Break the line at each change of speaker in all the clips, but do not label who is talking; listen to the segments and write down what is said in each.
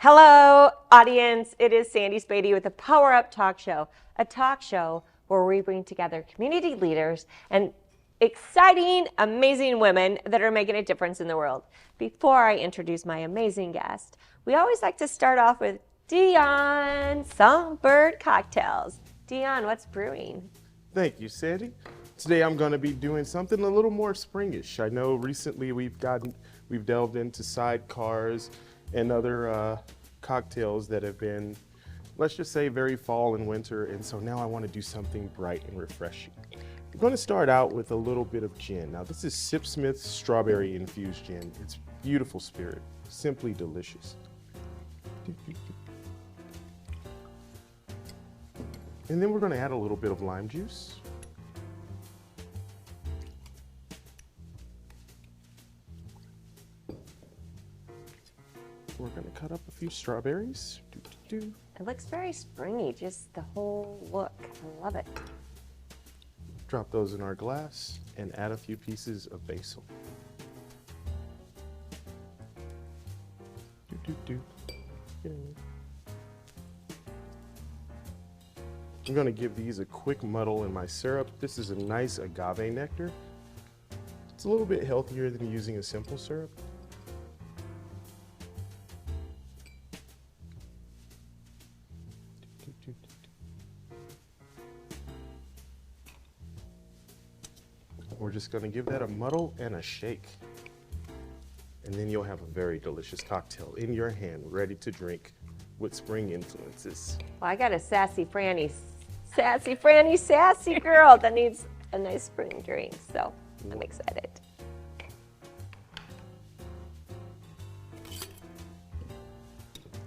Hello, audience. It is Sandy Spady with the Power Up Talk Show, a talk show where we bring together community leaders and exciting, amazing women that are making a difference in the world. Before I introduce my amazing guest, we always like to start off with Dion Songbird Cocktails. Dion, what's brewing?
Thank you, Sandy. Today I'm going to be doing something a little more springish. I know recently we've delved into sidecars and other cocktails that have been, let's just say, very fall and winter, and so now I want to do something bright and refreshing. We're going to start out with a little bit of gin. Now this is Sipsmith's strawberry infused gin. It's beautiful spirit, simply delicious. And then we're going to add a little bit of lime juice. We're going to cut up a few strawberries.
It looks very springy, just the whole look. I love it.
Drop those in our glass and add a few pieces of basil. I'm going to give these a quick muddle in my syrup. This is a nice agave nectar. It's a little bit healthier than using a simple syrup. We're just going to give that a muddle and a shake. And then you'll have a very delicious cocktail in your hand, ready to drink with spring influences.
Well, I got a sassy Franny sassy girl that needs a nice spring drink, so I'm excited.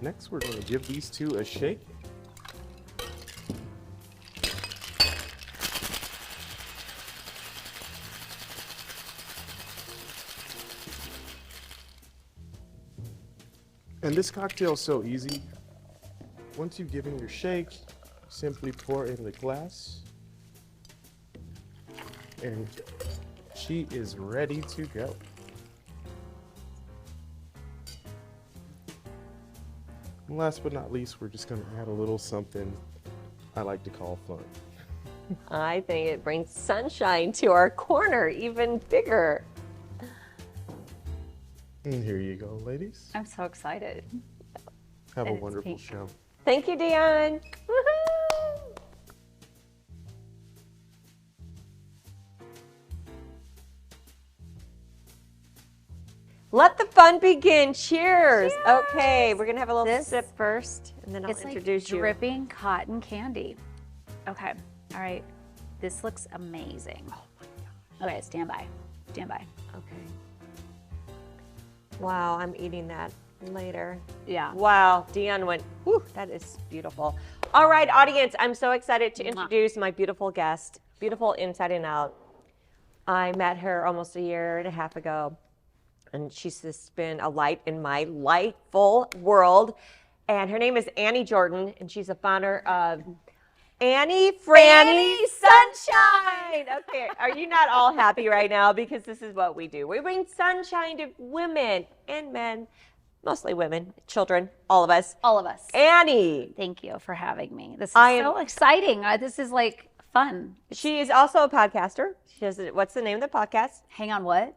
Next, we're going to give these two a shake. And this cocktail is so easy. Once you've given your shake, simply pour in the glass. And she is ready to go. And last but not least, we're just going to add a little something I like to call fun.
I think it brings sunshine to our corner even bigger.
And here you go, ladies.
I'm so excited.
Have a wonderful show.
Thank you, Dion. Woohoo! Let the fun begin. Cheers.
Cheers.
Okay, we're gonna have a little
This-
sip first, and then I'll
It's
introduce
like
you.
dripping cotton candy. Okay, all right. This looks amazing. Oh my gosh. Okay, stand by. Stand by.
Okay. Wow, I'm eating that later.
Yeah.
Wow, Dion went, whew, that is beautiful. All right, audience, I'm so excited to introduce my beautiful guest, beautiful inside and out. I met her almost a year and a half ago, and she's just been a light in my lightful world. And her name is Annie Jordan, and she's a founder of Annie Franny Sunshine. Okay, are you not all happy right now? Because this is what we do. We bring sunshine to women and men, mostly women, children, all of us.
All of us.
Annie.
Thank you for having me. This is
so
exciting. This is like fun.
She is also a podcaster. She has, what's the name of the podcast?
Hang on, what?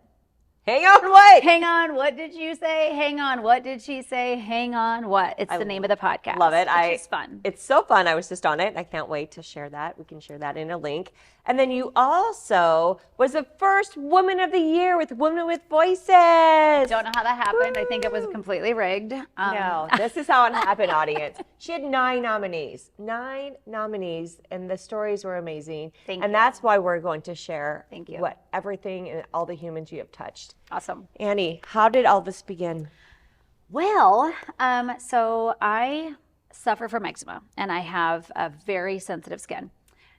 Hang on, what?
Hang on, what did you say? Hang on, what did she say? Hang on, what? It's the name of the podcast.
Love it.
It's fun.
It's so fun. I was just on it. I can't wait to share that. We can share that in a link. And then you also was the first Woman of the Year with Women with Voices.
Don't know how that happened. I think it was completely rigged.
No, this is how it happened, audience. She had 9 nominees, and the stories were amazing.
Thank
and
you.
that's why we're going to share
Thank you.
what everything and all the humans you have touched.
Awesome.
Annie, how did all this begin?
Well, so I suffer from eczema and I have a very sensitive skin.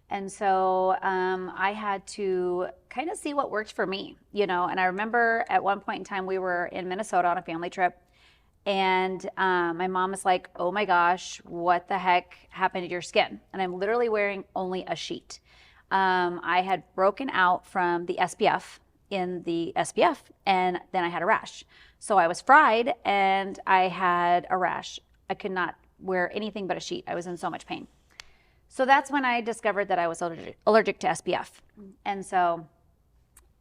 And so I had to kind of see what worked for me, you know. And I remember at one point in time, we were in Minnesota on a family trip. And my mom was like, oh my gosh, what the heck happened to your skin? And I'm literally wearing only a sheet. I had broken out from the SPF in the SPF, and then I had a rash. So I was fried and I had a rash I could not wear anything but a sheet. I was in so much pain. So that's when I discovered that I was allergic to SPF. And so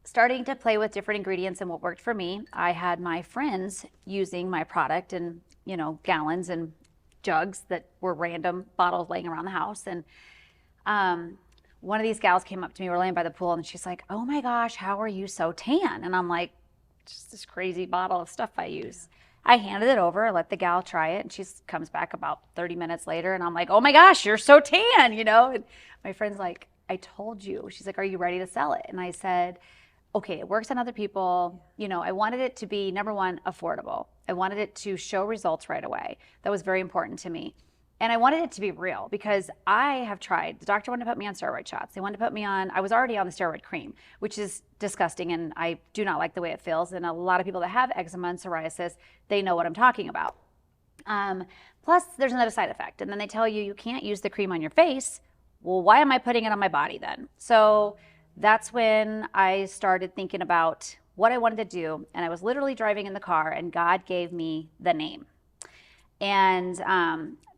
starting to play with different ingredients and what worked for me, I had my friends using my product in, gallons and jugs that were random bottles laying around the house. And one of these gals came up to me, we were laying by the pool, and she's like, oh my gosh, how are you so tan? And I'm like, just this crazy bottle of stuff I use. I handed it over, let the gal try it, and she comes back about 30 minutes later, and I'm like, oh my gosh, you're so tan, And my friend's like, I told you. She's like, are you ready to sell it? And I said, okay, it works on other people. I wanted it to be, number one, affordable. I wanted it to show results right away. That was very important to me. And I wanted it to be real because I have tried. The doctor wanted to put me on steroid shots. They wanted to put me on, I was already on the steroid cream, which is disgusting, and I do not like the way it feels. And a lot of people that have eczema and psoriasis, they know what I'm talking about. Plus, there's another side effect. And then they tell you you can't use the cream on your face. Well, why am I putting it on my body then? So that's when I started thinking about what I wanted to do. And I was literally driving in the car, and God gave me the name. And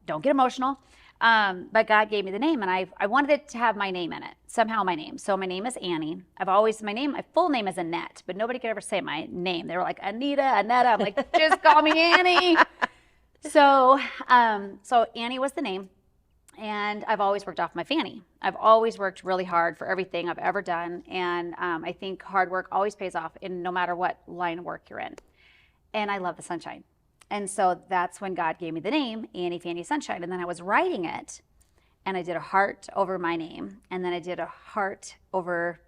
don't get emotional, but God gave me the name, and I wanted it to have my name in it, somehow my name. So my name is Annie. My full name is Annette, but nobody could ever say my name. They were like, Anita, Annetta. I'm like, just call me Annie. So Annie was the name. And I've always worked off my fanny. I've always worked really hard for everything I've ever done. And I think hard work always pays off in no matter what line of work you're in. And I love the sunshine. And so that's when God gave me the name, Annie Fanny Sunshine. And then I was writing it, and I did a heart over my name. And then I did a heart over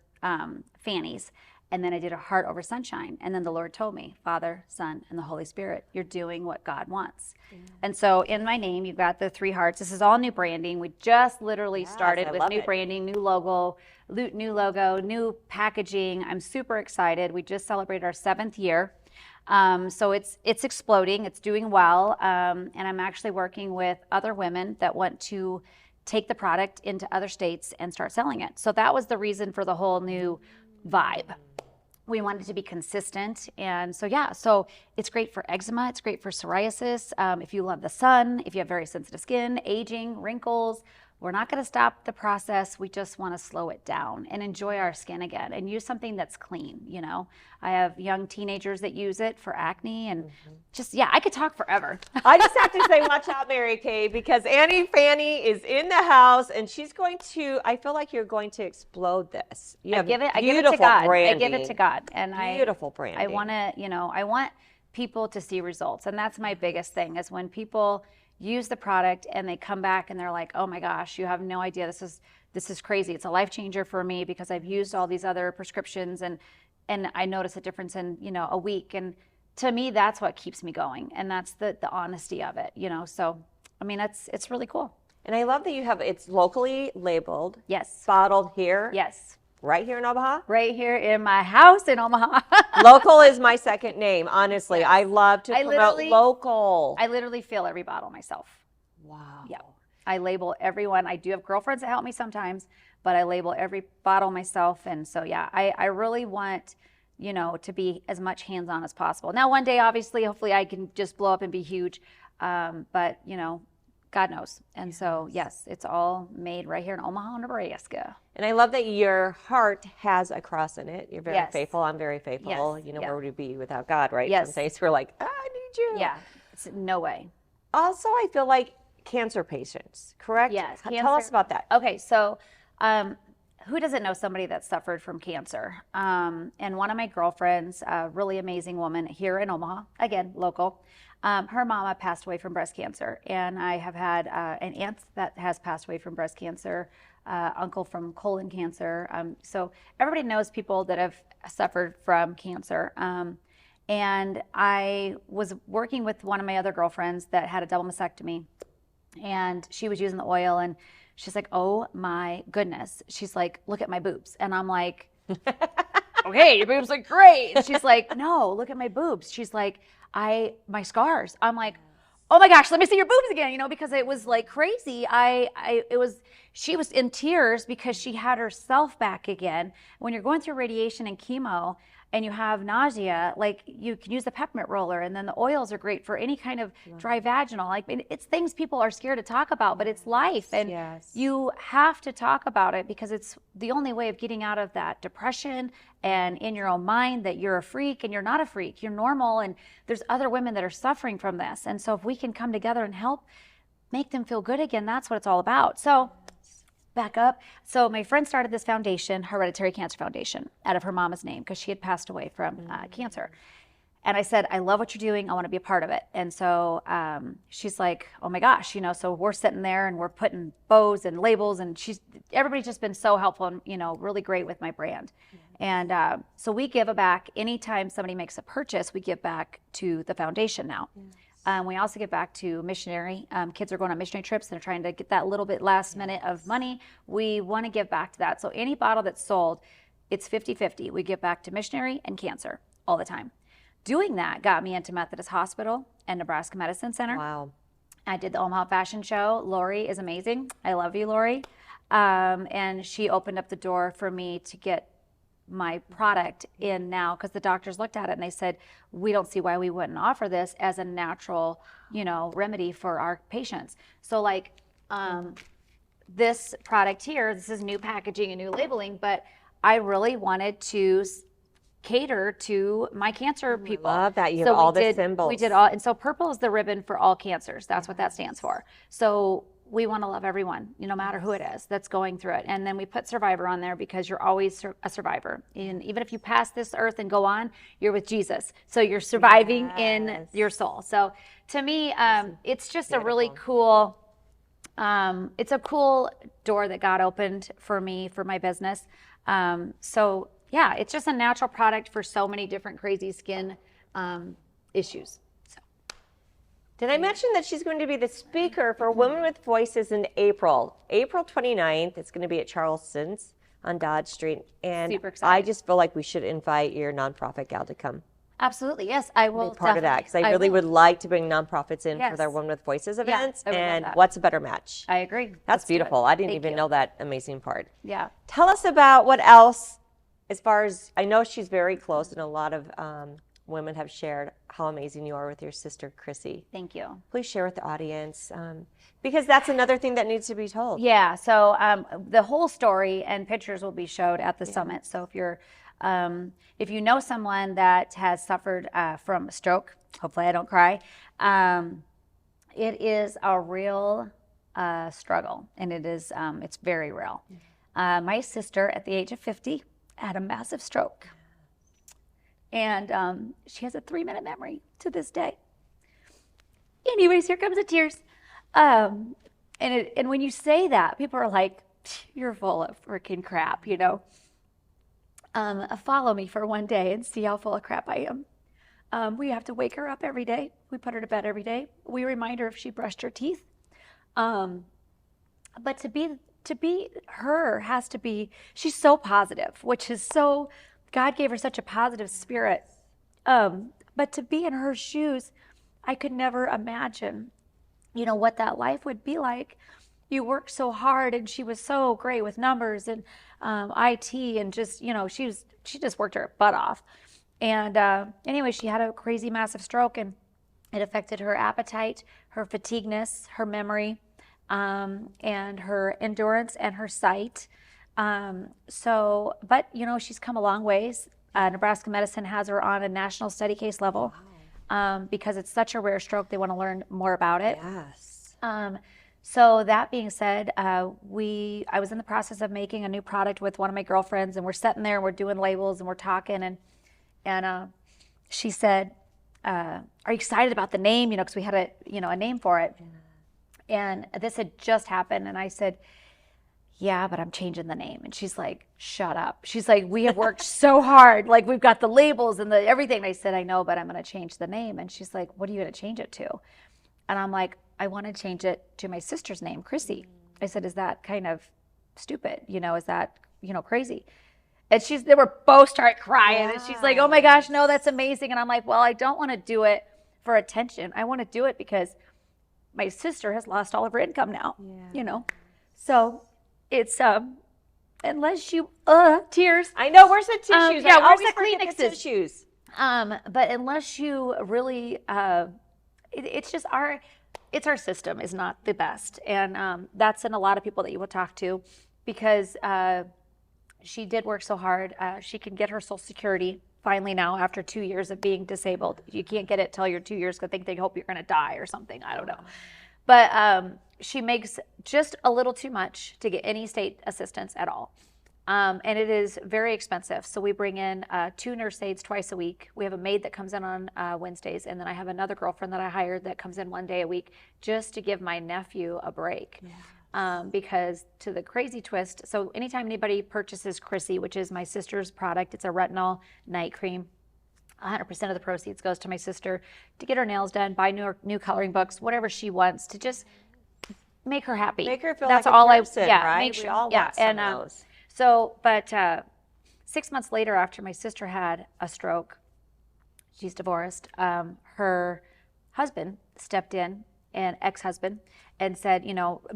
Fanny's. And then I did a heart over Sunshine. And then the Lord told me, Father, Son, and the Holy Spirit, you're doing what God wants. Yeah. And so in my name, you've got the 3 hearts. This is all new branding. We just literally started with new branding, new logo, new packaging. I'm super excited. We just celebrated our 7th year. So it's exploding. It's doing well. And I'm actually working with other women that want to take the product into other states and start selling it. So that was the reason for the whole new vibe. We wanted to be consistent. And so it's great for eczema. It's great for psoriasis. If you love the sun, if you have very sensitive skin, aging, wrinkles, we're not going to stop the process. We just want to slow it down and enjoy our skin again and use something that's clean. I have young teenagers that use it for acne and I could talk forever.
I just have to say, watch out, Mary Kay, because Annie Fanny is in the house, and she's going to, I feel like you're going to explode this.
I give it to God.
Branding.
I give it to God. And
beautiful branding.
I want to, I want people to see results. And that's my biggest thing is when people use the product and they come back and they're like, oh my gosh, you have no idea. This is crazy. It's a life changer for me because I've used all these other prescriptions and I notice a difference in, a week. And to me, that's what keeps me going. And that's the honesty of it, So, I mean, it's really cool.
And I love that it's locally labeled.
Yes.
Bottled here.
Yes.
Right here in Omaha?
Right here in my house in Omaha.
Local is my second name, honestly. Yes. I love to promote local.
I literally fill every bottle myself.
Wow.
Yeah. I label everyone. I do have girlfriends that help me sometimes, but I label every bottle myself. And so, I really want, to be as much hands-on as possible. Now, one day, obviously, hopefully I can just blow up and be huge. But, God knows. And so, yes, it's all made right here in Omaha, Nebraska.
And I love that your heart has a cross in it. You're very faithful. I'm very faithful.
Yes.
Where would we be without God, right?
Yes.
Some days we're like, I need you.
Yeah. It's no way.
Also, I feel like cancer patients, correct?
Yes.
Tell us about that.
Okay. So, who doesn't know somebody that suffered from cancer? And one of my girlfriends, a really amazing woman here in Omaha, again, local, her mama passed away from breast cancer. And I have had an aunt that has passed away from breast cancer, uncle from colon cancer. So everybody knows people that have suffered from cancer. And I was working with one of my other girlfriends that had a double mastectomy. And she was using the oil, and she's like, oh my goodness. She's like, look at my boobs. And I'm like, okay, your boobs look great. And she's like, no, look at my boobs. She's like, my scars. I'm like, oh my gosh, let me see your boobs again, because it was like crazy. She was in tears because she had herself back again. When you're going through radiation and chemo, and you have nausea, like you can use the peppermint roller, and then the oils are great for any kind of dry vaginal. Like it's things people are scared to talk about, but it's life, and you have to talk about it because it's the only way of getting out of that depression and in your own mind that you're a freak, and you're not a freak, you're normal, and there's other women that are suffering from this. And so if we can come together and help make them feel good again, that's what it's all about. So back up. So my friend started this foundation, Hereditary Cancer Foundation, out of her mama's name because she had passed away from cancer. And I said, I love what you're doing. I want to be a part of it. And so she's like, oh my gosh, so we're sitting there and we're putting bows and labels, and everybody's just been so helpful and, really great with my brand. And so we give back anytime somebody makes a purchase, we give back to the foundation now. We also give back to missionary. Kids are going on missionary trips. They're trying to get that little bit last minute of money. We want to give back to that. So any bottle that's sold, it's 50-50. We give back to missionary and cancer all the time. Doing that got me into Methodist Hospital and Nebraska Medicine Center.
Wow.
I did the Omaha Fashion Show. Lori is amazing. I love you, Lori. And she opened up the door for me to get my product in now, because the doctors looked at it and they said, we don't see why we wouldn't offer this as a natural, remedy for our patients. So like this product here, this is new packaging and new labeling, but I really wanted to cater to my cancer people.
I love that. You have all the symbols.
We did all, and so purple is the ribbon for all cancers. That's what that stands for. So we want to love everyone, no matter who it is that's going through it. And then we put survivor on there because you're always a survivor. And even if you pass this earth and go on, you're with Jesus. So you're surviving in your soul. So to me, it's just a really cool, it's a cool door that God opened for me, for my business. So yeah, it's just a natural product for so many different crazy skin issues.
Did I mention that she's going to be the speaker for Women with Voices in April 29th? It's going to be at Charleston's on Dodge Street. And
super excited.
I just feel like we should invite your nonprofit gal to come.
Absolutely. Yes, I will
be part of that, because I really would like to bring nonprofits in for their
Yes.
Women with Voices events.
I would love
And
that.
what's a better match?
I agree.
That's
Let's do it.
beautiful. I didn't
Thank
even
you.
know that amazing part.
Yeah.
Tell us about what else, as far as, I know she's very close, and a lot of women have shared how amazing you are with your sister, Chrissy.
Thank you.
Please share with the audience, because that's another thing that needs to be told.
Yeah. So the whole story and pictures will be showed at the summit. So if you know someone that has suffered from a stroke, hopefully I don't cry. It is a real struggle, and it's very real. My sister, at the age of 50, had a massive stroke. And she has a 3-minute memory to this day. Anyways, here comes the tears. And when you say that, people are like, you're full of freaking crap, Follow me for one day and see how full of crap I am. We have to wake her up every day. We put her to bed every day. We remind her if she brushed her teeth. But to be her has to be, she's so positive, which is so, God gave her such a positive spirit. But to be in her shoes, I could never imagine, what that life would be like. You worked so hard, and she was so great with numbers and IT, and just, she just worked her butt off. And anyway, she had a crazy, massive stroke, and it affected her appetite, her fatigueness, her memory, and her endurance and her sight. But she's come a long ways. Nebraska Medicine has her on a national study case level. Because it's such a rare stroke, they want to learn more about it.
Yes.
So that being said, I was in the process of making a new product with one of my girlfriends, and we're sitting there and we're doing labels and we're talking, and she said, "Are you excited about the name? Because we had a name for it." And this had just happened, and I said, "Yeah, but I'm changing the name." And she's like, "Shut up." She's like, "We have worked so hard. Like, we've got the labels and the everything." And I said, "I know, but I'm going to change the name." And she's like, "What are you going to change it to?" And I'm like, "I want to change it to my sister's name, Chrissy." I said, "Is that kind of stupid? Is that, crazy?" And they were both start crying. And she's like, "Oh my gosh, no, that's amazing." And I'm like, "Well, I don't want to do it for attention. I want to do it because my sister has lost all of her income now, So it's unless you, tears.
I know. Where's the tissues?
yeah,
I
where's
always
the
forget the
Kleenexes?
tissues.
But unless you really, it's just it's our system is not the best. And that's in a lot of people that you will talk to, because she did work so hard. She can get her Social Security finally now after 2 years of being disabled. You can't get it till you're 2 years because they hope you're going to die or something. I don't know. But she makes just a little too much to get any state assistance at all. And it is very expensive. So we bring in 2 nurse aides twice a week. We have a maid that comes in on Wednesdays, and then I have another girlfriend that I hired that comes in 1 day a week just to give my nephew a break. Yeah. Because to the crazy twist, so anytime anybody purchases Chrissy, which is my sister's product, it's a retinol night cream. 100% of the proceeds goes to my sister to get her nails done, buy new coloring books, whatever she wants to just make her happy.
Make her feel
That's
like
all
a person,
yeah,
right?
make sure,
We all
yeah,
want some
and
of those.
so, but 6 months later, after my sister had a stroke, she's divorced. Her husband stepped in, an ex-husband, and said,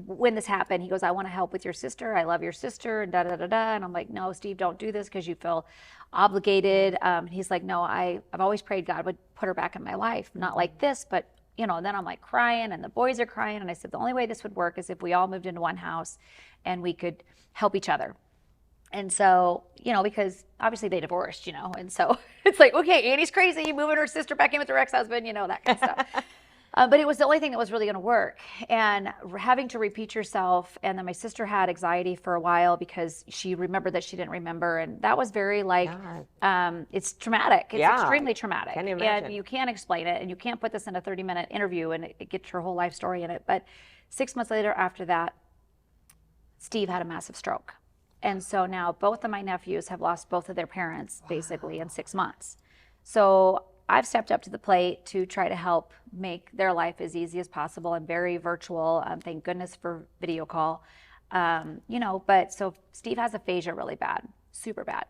when this happened, he goes, I want to help with your sister. I love your sister, and da-da-da-da. And I'm like, no, Steve, don't do this because you feel obligated. He's like, no, I've always prayed God would put her back in my life. Not like this, but, and then I'm like crying, and the boys are crying. And I said, the only way this would work is if we all moved into one house and we could help each other. And so, because obviously they divorced, and so it's like, okay, Annie's crazy, moving her sister back in with her ex-husband, that kind of stuff. But it was the only thing that was really going to work. And having to repeat yourself. And then my sister had anxiety for a while because she remembered that she didn't remember. And that was very it's traumatic. It's extremely traumatic.
Can you imagine?
And you can't explain it. And you can't put this in a 30-minute interview and it gets your whole life story in it. But 6 months later after that, Steve had a massive stroke. And so now both of my nephews have lost both of their parents basically in 6 months. So I've stepped up to the plate to try to help make their life as easy as possible. I'm very virtual. Thank goodness for video call. But so Steve has aphasia really bad, super bad.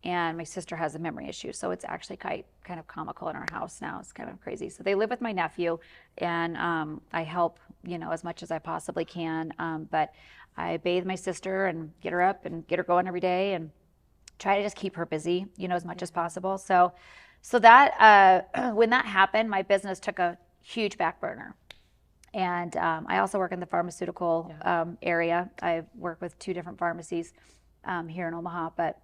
And my sister has a memory issue. So it's actually kind of comical in our house now. It's kind of crazy. So they live with my nephew, and I help, as much as I possibly can. But I bathe my sister and get her up and get her going every day and try to just keep her busy, as much as possible. So that when that happened, my business took a huge back burner. And I also work in the pharmaceutical area. I work with 2 different pharmacies here in Omaha. But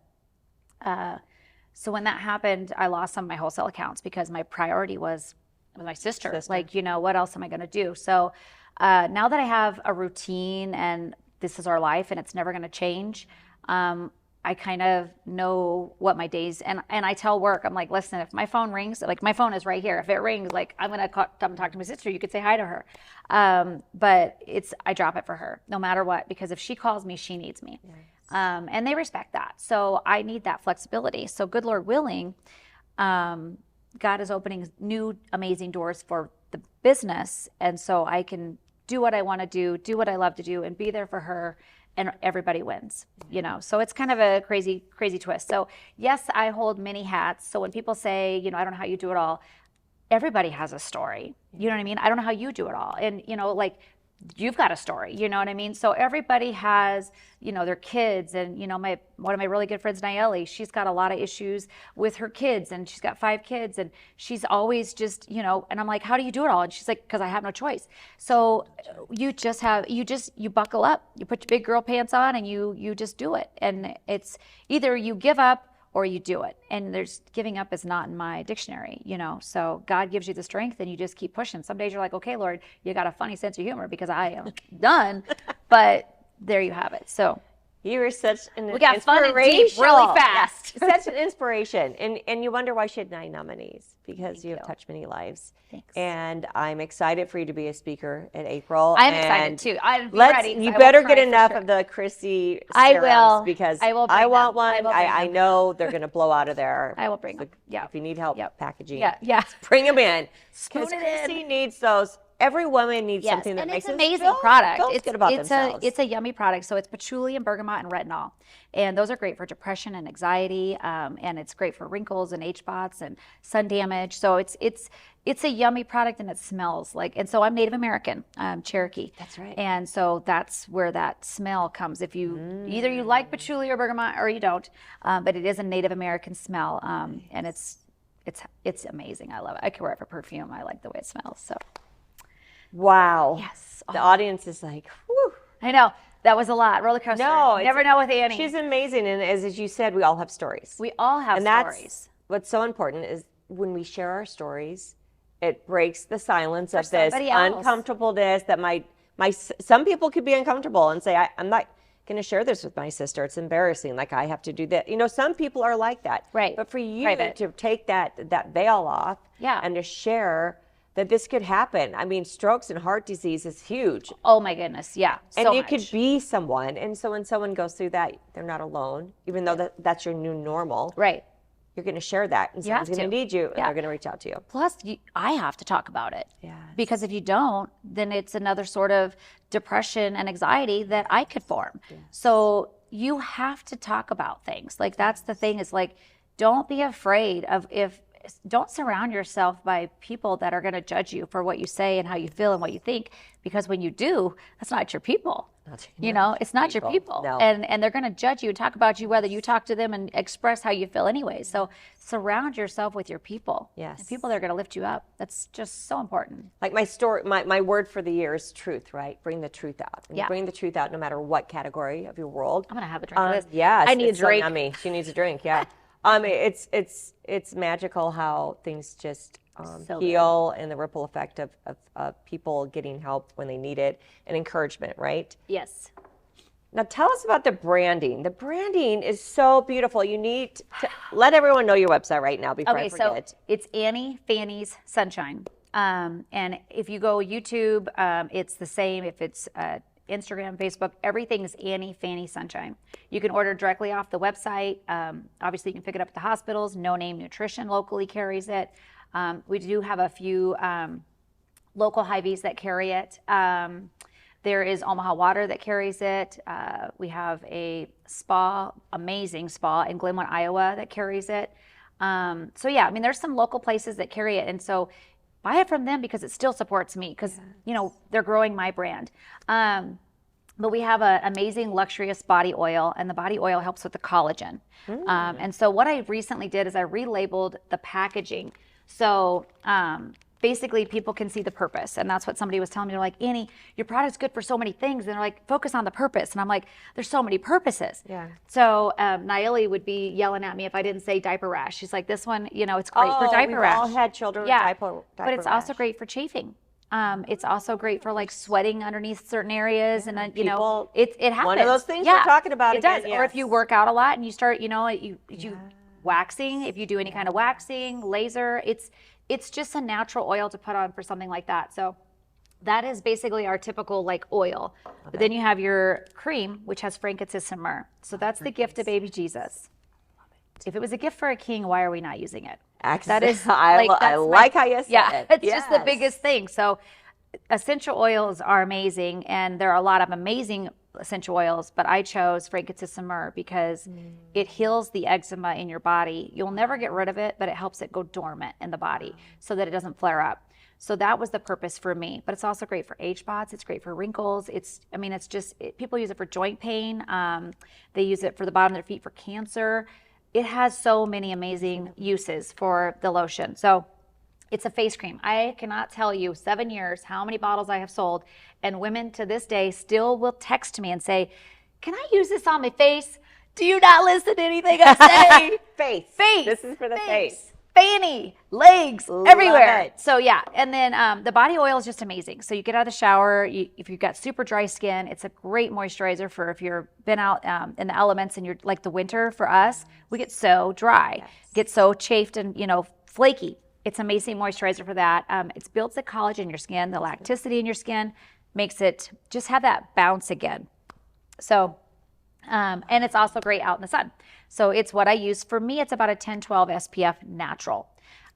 so when that happened, I lost some of my wholesale accounts because my priority was with my sister. Like, what else am I going to do? So now that I have a routine and this is our life and it's never going to change, I kind of know what my days, and I tell work, I'm like, listen, if my phone rings, like my phone is right here. If it rings, like I'm going to come and talk to my sister. You could say hi to her. But I drop it for her no matter what, because if she calls me, she needs me. Yes. And they respect that. So I need that flexibility. So good Lord willing, God is opening new amazing doors for the business. And so I can do what I want to do what I love to do, and be there for her. And everybody wins, So it's kind of a crazy, crazy twist. So yes, I hold many hats. So when people say, I don't know how you do it all, everybody has a story. You know what I mean? I don't know how you do it all. And, you've got a story, you know what I mean? So everybody has, their kids, and, one of my really good friends, Nayeli, she's got a lot of issues with her kids, and she's got 5 kids, and she's always just, and I'm like, how do you do it all? And she's like, because I have no choice. So you buckle up, you put your big girl pants on, and you just do it. And it's either you give up or you do it. And giving up is not in my dictionary, So God gives you the strength and you just keep pushing. Some days you're like, okay, Lord, you got a funny sense of humor because I am done. But there you have it. So
you were such an
we got fun and deep really fast.
Yeah, such an inspiration. And you wonder why she had 9 nominees, because you have touched many lives.
Thanks.
And I'm excited for you to be a speaker in April.
I'm excited too. I'm ready.
You better get enough of the Chrissy serums.
I will.
Because
I will bring
I want
them.
one. I know they're going to blow out of there.
I will bring them.
If you need help packaging,
yeah.
bring them in.
Spoon it in.
Chrissy needs those every woman needs
Yes,
something that
and
makes
it's an
them
amazing product.
feel good about themselves.
It's a yummy product. So it's patchouli and bergamot and retinol, and those are great for depression and anxiety, and it's great for wrinkles and age spots and sun damage. So it's a yummy product, and it smells like. And so I'm Native American, Cherokee.
That's right.
And so that's where that smell comes. If you either you like patchouli or bergamot or you don't, but it is a Native American smell, and it's amazing. I love it. I could wear it for perfume. I like the way it smells. So.
Wow.
Yes.
The audience is like, whew.
I know. That was a lot. Roller coaster.
No,
Never know with Annie.
She's amazing. And as you said, we all have stories.
We all have
and
stories.
That's what's so important is when we share our stories, it breaks the silence
For
of this
somebody else.
uncomfortableness that some people could be uncomfortable and say, I'm not going to share this with my sister. It's embarrassing. Like I have to do that. You know, some people are like that.
Right.
But for you
Private.
to take that veil off
Yeah.
and to share that this could happen. I mean, strokes and heart disease is huge.
Oh my goodness. Yeah.
And
so
you
much.
could be someone. And so when someone goes through that, they're not alone, even though that's your new normal.
Right.
You're going to share that. And
You have
someone's going to
to.
need you, and
Yeah.
they're going to reach out to you.
Plus, I have to talk about it.
Yes.
Because if you don't, then it's another sort of depression and anxiety that I could form. So you have to talk about things. Like that's the thing is like, don't be afraid of don't surround yourself by people that are going to judge you for what you say and how you feel and what you think, because when you do, that's not your people. You know, it's not your people.
No.
And they're going to judge you and talk about you whether you talk to them and express how you feel anyway. So surround yourself with your people.
Yes.
And people that are going to lift you up. That's just so important.
Like my story, my word for the year is truth, right? Bring the truth out. And
Yeah.
bring the truth out no matter what category of your world.
I'm going to have a drink of this.
Yes.
I need
it's
a drink.
So yummy. She needs a drink, yeah. It's magical how things just
So
heal and the ripple effect of people getting help when they need it and encouragement, right?
Yes.
Now tell us about the branding. The branding is so beautiful. You need to let everyone know your website right now before I forget.
So it's Annie Fanny's Sunshine. And if you go YouTube, it's the same. If it's Instagram, Facebook, everything is Annie Fanny Sunshine. You can order directly off the website. Obviously, you can pick it up at the hospitals. No Name Nutrition locally carries it. We do have a few local Hy-Vees that carry it. There is Omaha Water that carries it. We have a spa, amazing spa in Glenwood, Iowa that carries it. So yeah, I mean, there's some local places that carry it. And so buy it from them because it still supports me because, you know, they're growing my brand. But we have an amazing luxurious body oil, and the body oil helps with the collagen. And so what I recently did is I relabeled the packaging. So basically people can see the purpose. And that's what somebody was telling me. They're like, Annie, your product's good for so many things. And they're like, focus on the purpose. And I'm like, there's so many purposes.
Yeah.
So Naili would be yelling at me if I didn't say diaper rash. She's like, this one, you know, it's great for diaper
we've
rash.
all had children with
Yeah,
diaper
but it's also
rash.
great for chafing. It's also great for like sweating underneath certain areas, and then you know
People-
it happens.
one of those things we're talking about
It
again,
does. Or if
yes.
you work out a lot and you start, you know, you waxing. If you do any kind of waxing, laser, it's just a natural oil to put on for something like that. So that is basically our typical like oil. But then you have your cream, which has frankincense and myrrh. So that's the gift of baby Jesus. If it was a gift for a king, why are we not using it? That is
I like how you said it.
It's just the
Yes.
biggest thing. So essential oils are amazing, and there are a lot of amazing essential oils, but I chose frankincense and myrrh because it heals the eczema in your body. You'll never get rid of it, but it helps it go dormant in the body so that it doesn't flare up. So that was the purpose for me. But it's also great for age spots. It's great for wrinkles. People use it for joint pain. They use it for the bottom of their feet for cancer. It has so many amazing uses for the lotion. So it's a face cream. I cannot tell you 7 years how many bottles I have sold, and women to this day still will text me and say, can I use this on my face? Do you not listen to anything I say? Face.
This is for the face.
Fanny, legs, everywhere.
it.
So yeah, and then the body oil is just amazing. So you get out of the shower, if you've got super dry skin, it's a great moisturizer for if you've been out in the elements and you're like the winter for us, we get so dry, get so chafed and, you know, flaky. It's amazing moisturizer for that. It builds the collagen in your skin, the elasticity in your skin, makes it just have that bounce again. So, and it's also great out in the sun. So it's what I use. For me, it's about a 10, 12 SPF natural.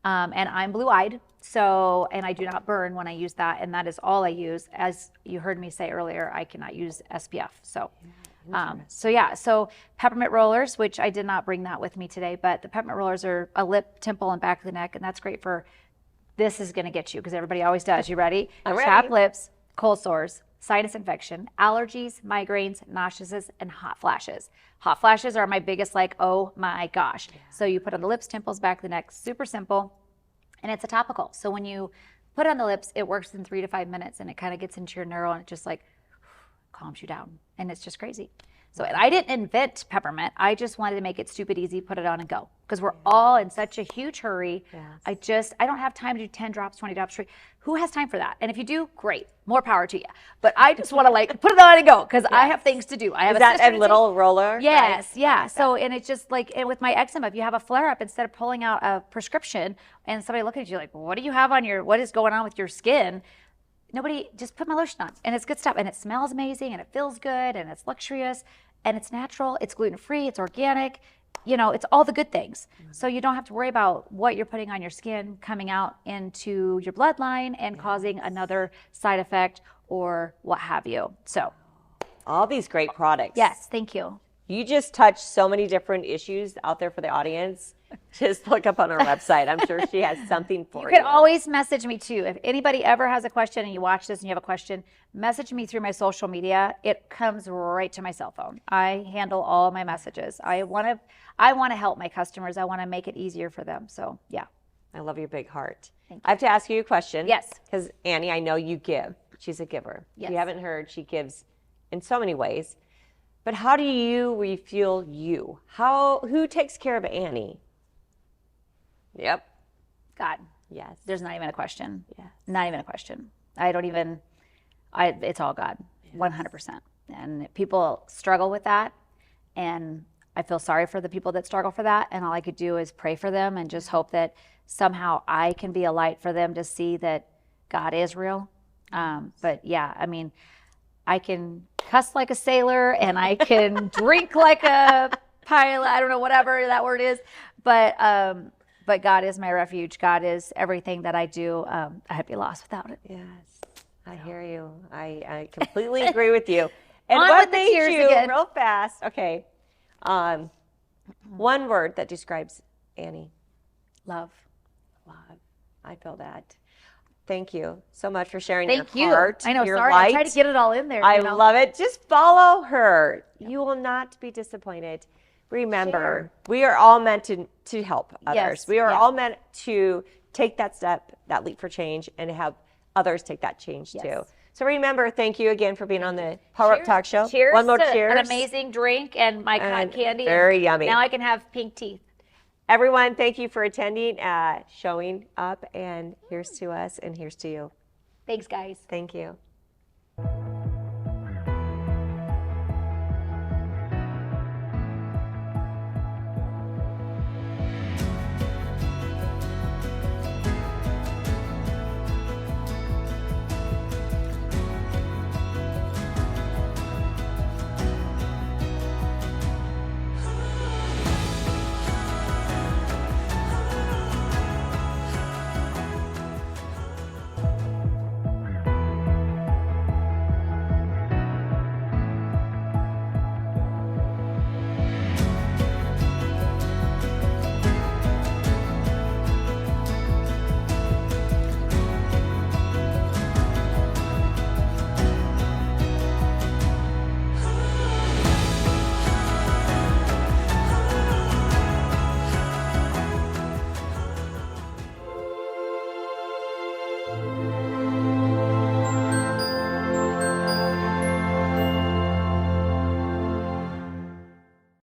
And I'm blue-eyed, so, and I do not burn when I use that, and that is all I use. As you heard me say earlier, I cannot use SPF. So, so peppermint rollers, which I did not bring that with me today, but the peppermint rollers are a lip, temple, and back of the neck, and that's great for, this is going to get you, because everybody always does. You ready?
I'm ready.
Chapped lips, cold sores, sinus infection, allergies, migraines, nausea, and hot flashes. Hot flashes are my biggest, like, oh my gosh. Yeah. So you put on the lips, temples, back of the neck, super simple, and it's a topical. So when you put it on the lips, it works in 3 to 5 minutes, and it kind of gets into your neuro, and it just like calms you down, and it's just crazy. So I didn't invent peppermint. I just wanted to make it stupid easy, put it on and go. Because we're all in such a huge hurry. Yes. I don't have time to do 10 drops, 20 drops. Who has time for that? And if you do, great. More power to you. But I just want to like put it on and go because I have things to do. I have
Is that a little roller?
Yes,
right?
yeah. So, and it's just like, and with my eczema, if you have a flare up, instead of pulling out a prescription and somebody looking at you like, what do you have on your, what is going on with your skin? Nobody, just put my lotion on, and it's good stuff, and it smells amazing, and it feels good, and it's luxurious, and it's natural, it's gluten-free, it's organic, you know, it's all the good things. So you don't have to worry about what you're putting on your skin coming out into your bloodline and causing another side effect or what have you. So
all these great products.
Yes, thank you.
You just touched so many different issues out there for the audience. Just look up on our website. I'm sure she has something for you.
You can always message me too. If anybody ever has a question and you watch this and you have a question, message me through my social media. It comes right to my cell phone. I handle all my messages. I want to help my customers. I want to make it easier for them. So yeah.
I love your big heart.
Thank you.
I have to ask you a question.
Yes.
Because Annie, I know you give. She's a giver.
Yes.
If you haven't heard, she gives in so many ways. But how do you refuel you? Who takes care of Annie? Yep.
God.
Yes.
There's not even a question.
Yes.
Not even a question. It's all God, 100%. And people struggle with that. And I feel sorry for the people that struggle for that. And all I could do is pray for them and just hope that somehow I can be a light for them to see that God is real. But yeah, I mean, I can cuss like a sailor and I can drink like a pilot. I don't know, whatever that word is. But God is my refuge. God is everything that I do. I'd be lost without it.
Yes. I hear you. I completely agree with you. And
On
what
with the
made
tears
you,
again.
real fast, okay, one word that describes Annie.
Love.
Love. I feel that. Thank you so much for sharing
Thank
your
you.
heart,
I know,
your
sorry.
light.
I tried to get it all in there.
I
you know?
love it. Just follow her. You will not be disappointed. Remember, we are all meant to help others.
Yes,
We are
yeah.
all meant to take that step, that leap for change, and have others take that change
Yes.
too. So remember, thank you again for being on the Power Up Talk Show.
Cheers.
One more
to
cheers.
An amazing drink and my cotton
And
candy.
very
and
yummy.
Now I can have pink teeth.
Everyone, thank you for attending, showing up, and here's to us, and here's to you.
Thanks, guys.
Thank you.